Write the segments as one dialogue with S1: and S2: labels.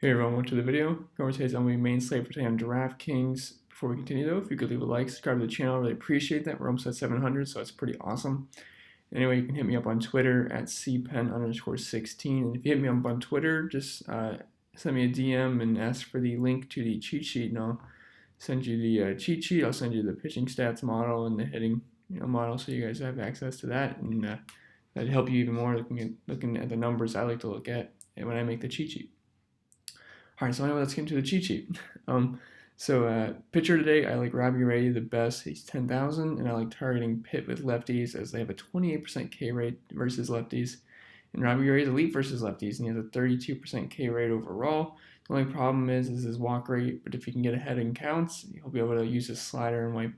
S1: Hey everyone, welcome to the video. Over today's MLB main slate for today on DraftKings. Before we continue though, if you could leave a like, subscribe to the channel, I really appreciate that. We're almost at 700, so it's pretty awesome. Anyway, you can hit me up on Twitter at cpen_16. And if you hit me up on Twitter, just send me a DM and ask for the link to the cheat sheet, and I'll send you the cheat sheet. I'll send you the pitching stats model and the hitting model, so you guys have access to that, and that'd help you even more looking at the numbers I like to look at when I make the cheat sheet. All right, so anyway, let's get into the cheat sheet. Pitcher today, I like Robbie Ray the best. He's 10,000, and I like targeting Pitt with lefties as they have a 28% K rate versus lefties. And Robbie Ray is elite versus lefties, and he has a 32% K rate overall. The only problem is his walk rate, but if he can get ahead in counts, he'll be able to use his slider and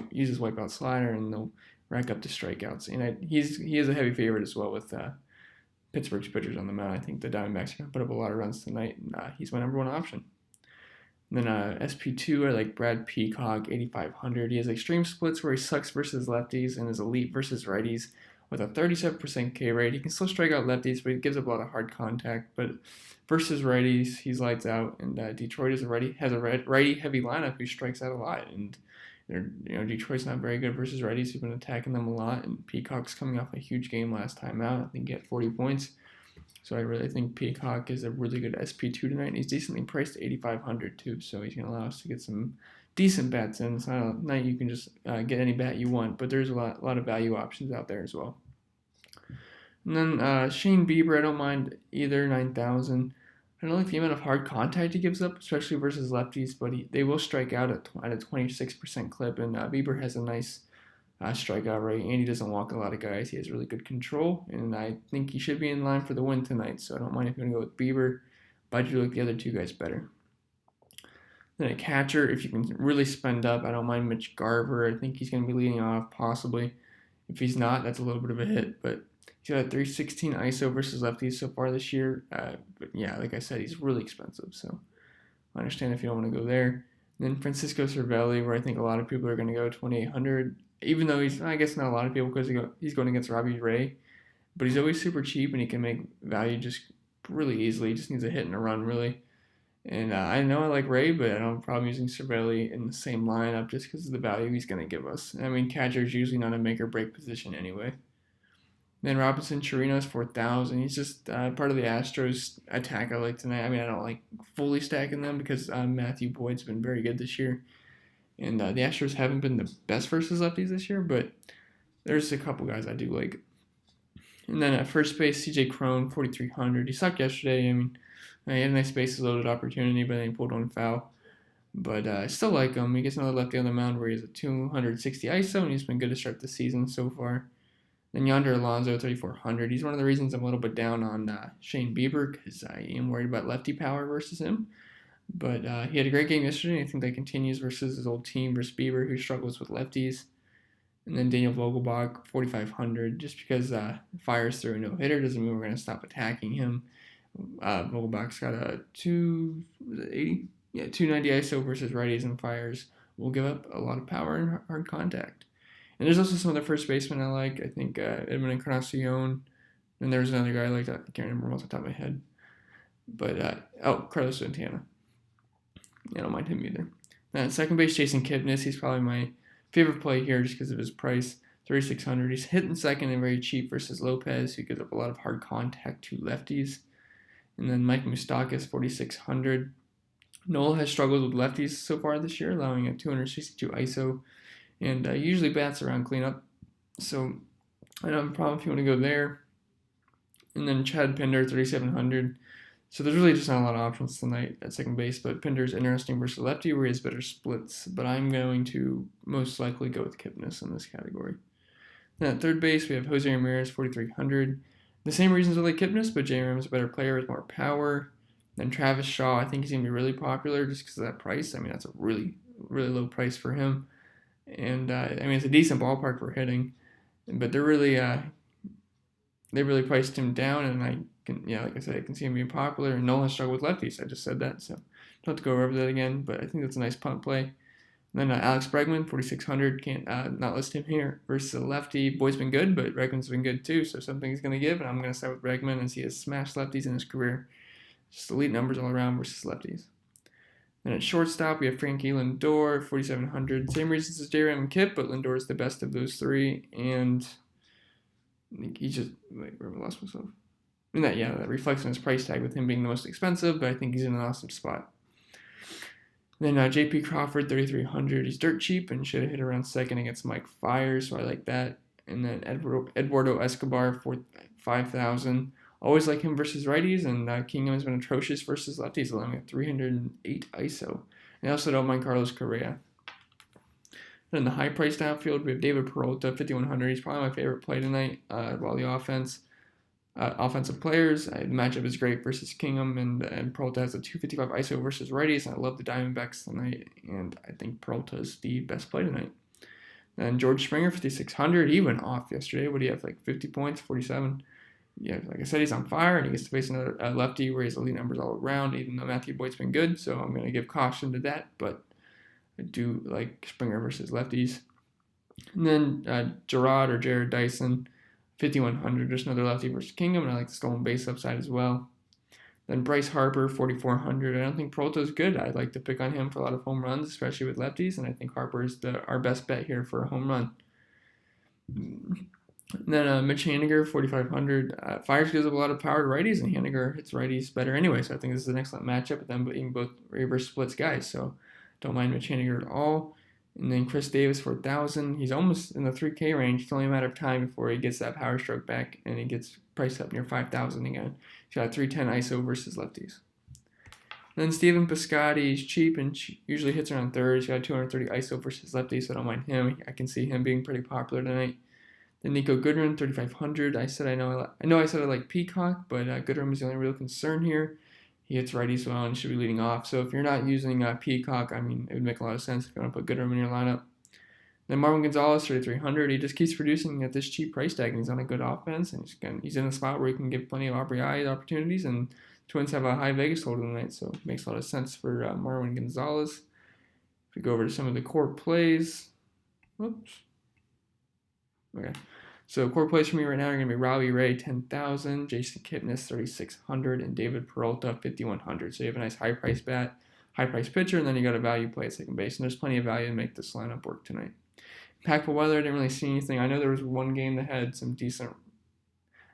S1: use his wipeout slider, and they'll rack up the strikeouts. And he is a heavy favorite as well with Pittsburgh's pitchers on the mound. I think the Diamondbacks are going to put up a lot of runs tonight, and he's my number one option. And then SP2, I like Brad Peacock, 8,500. He has extreme splits where he sucks versus lefties and is elite versus righties with a 37% K rate. He can still strike out lefties, but he gives up a lot of hard contact. But versus righties, he's lights out. And Detroit has a righty-heavy lineup who strikes out a lot. And Detroit's not very good versus righties. He's been attacking them a lot, and Peacock's coming off a huge game last time out. I think he had 40 points. So I really think Peacock is a really good SP2 tonight, and he's decently priced at 8,500 too. So he's going to allow us to get some decent bats in. It's not a night you can just get any bat you want, but there's a lot of value options out there as well. And then Shane Bieber, I don't mind either, 9,000. I don't like the amount of hard contact he gives up, especially versus lefties, but they will strike out at a 26% clip, and Bieber has a nice strikeout rate, and he doesn't walk a lot of guys. He has really good control, and I think he should be in line for the win tonight, so I don't mind if you're going to go with Bieber, but I do like the other two guys better. Then a catcher, if you can really spend up, I don't mind Mitch Garver. I think he's going to be leading off, possibly. If he's not, that's a little bit of a hit, but he's got a 316 ISO versus lefties so far this year. But yeah, like I said, he's really expensive, so I understand if you don't want to go there. And then Francisco Cervelli, where I think a lot of people are going to go 2,800, even though I guess not a lot of people because he's going against Robbie Ray, but he's always super cheap and he can make value just really easily. He just needs a hit and a run, really. And I know I like Ray, but I don't have a problem using Cervelli in the same lineup just because of the value he's going to give us. I mean, catcher is usually not a make or break position anyway. Then Robinson Chirinos, 4,000. He's just part of the Astros attack I like tonight. I mean, I don't like fully stacking them because Matthew Boyd's been very good this year. And the Astros haven't been the best versus lefties this year, but there's a couple guys I do like. And then at first base, CJ Cron, 4,300. He sucked yesterday. I mean, he had a nice bases loaded opportunity, but then he pulled one foul. But I still like him. He gets another lefty on the mound where he has a 260 ISO, and he's been good to start the season so far. Then Yonder Alonso, 3,400. He's one of the reasons I'm a little bit down on Shane Bieber because I am worried about lefty power versus him. But he had a great game yesterday, and I think that continues versus his old team versus Bieber, who struggles with lefties. And then Daniel Vogelbach, 4,500. Just because fires through a no-hitter doesn't mean we're going to stop attacking him. Vogelbach's got a 290 ISO versus righties, and fires will give up a lot of power and hard contact. And there's also some other first basemen I like. I think Edwin Encarnacion. And there's another guy I like that. I can't remember off the top of my head. But, Carlos Santana. I don't mind him either. Then at second base, Jason Kipnis. He's probably my favorite play here just because of his price. 3,600. He's hitting second and very cheap versus Lopez, who gives up a lot of hard contact to lefties. And then Mike Moustakas, 4,600. Noel has struggled with lefties so far this year, allowing a 262 ISO. And usually bats around cleanup. So I don't have a problem if you want to go there. And then Chad Pinder, 3,700. So there's really just not a lot of options tonight at second base, but Pinder's interesting versus lefty where he has better splits. But I'm going to most likely go with Kipnis in this category. Then at third base, we have Jose Ramirez, 4,300. The same reasons I like Kipnis, but J. Ram's a better player with more power. Then Travis Shaw, I think he's going to be really popular just because of that price. I mean, that's a really, really low price for him. And, it's a decent ballpark for hitting. But they really priced him down, and like I said, I can see him being popular. And Nolan struggled with lefties. I just said that, so don't have to go over that again. But I think that's a nice punt play. And then Alex Bregman, 4,600. Can't not list him here versus a lefty. Boyd's been good, but Bregman's been good too. So something's going to give, and I'm going to start with Bregman as he has smashed lefties in his career. Just elite numbers all around versus lefties. Then at shortstop, we have Frankie Lindor, 4,700. Same reasons as J-Ram and Kip, but Lindor is the best of those three. And I think he just, wait, where have I lost myself? And that reflects on his price tag with him being the most expensive, but I think he's in an awesome spot. Then J.P. Crawford, 3,300. He's dirt cheap and should have hit around second against Mike Fiers, so I like that. And then Eduardo Escobar, 5,000. Always like him versus righties, and Kingham has been atrocious versus lefties, allowing a 308 ISO. And I also don't mind Carlos Correa. Then in the high-priced outfield, we have David Peralta, 5,100. He's probably my favorite play tonight. While the offensive players, the matchup is great versus Kingham, and Peralta has a 255 ISO versus righties. And I love the Diamondbacks tonight, and I think Peralta is the best play tonight. Then George Springer, 5,600. He went off yesterday. What do you have, like 50 points, 47? Yeah, like I said, he's on fire, and he gets to face another lefty where he has elite numbers all around, even though Matthew Boyd's been good, so I'm going to give caution to that, but I do like Springer versus lefties. And then Jared Dyson, 5,100, just another lefty versus Kingham, and I like the stolen base upside as well. Then Bryce Harper, 4,400. I don't think Peralta's good. I'd like to pick on him for a lot of home runs, especially with lefties, and I think Harper is our best bet here for a home run. And then Mitch Haniger, 4,500. Fiers gives up a lot of power to righties, and Haniger hits righties better anyway, so I think this is an excellent matchup with them being both reverse splits guys, so don't mind Mitch Haniger at all. And then Chris Davis, 4,000. He's almost in the 3K range. It's only a matter of time before he gets that power stroke back, and he gets priced up near 5,000 again. He's got a 310 ISO versus lefties. Then Steven Piscotty, he's cheap and usually hits around third. He's got a 230 ISO versus lefties, so I don't mind him. I can see him being pretty popular tonight. Then Nico Goodrum, 3,500. I said I like Peacock, but Goodrum is the only real concern here. He hits righties well and should be leading off. So if you're not using Peacock, I mean, it would make a lot of sense if you want to put Goodrum in your lineup. Then Marwin Gonzalez, 3,300. He just keeps producing at this cheap price tag, and he's on a good offense, and he's in a spot where he can give plenty of RBI opportunities, and Twins have a high Vegas total tonight, so it makes a lot of sense for Marwin Gonzalez. If we go over to some of the core plays, okay. So core plays for me right now are going to be Robbie Ray, 10,000, Jason Kipnis, 3,600, and David Peralta, 5,100. So you have a nice high-price pitcher, and then you got a value play at second base, and there's plenty of value to make this lineup work tonight. Impactful weather, I didn't really see anything. I know there was one game that had some decent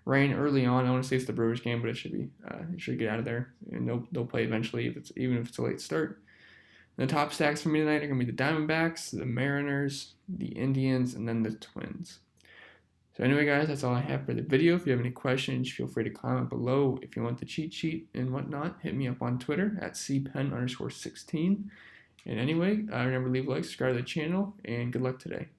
S1: rain early on. I want to say it's the Brewers game, but it should get out of there, and they'll play eventually even if it's a late start. And the top stacks for me tonight are going to be the Diamondbacks, the Mariners, the Indians, and then the Twins. So anyway, guys, that's all I have for the video. If you have any questions, feel free to comment below. If you want the cheat sheet and whatnot, hit me up on Twitter at cpen_16. And anyway, remember to leave a like, subscribe to the channel, and good luck today.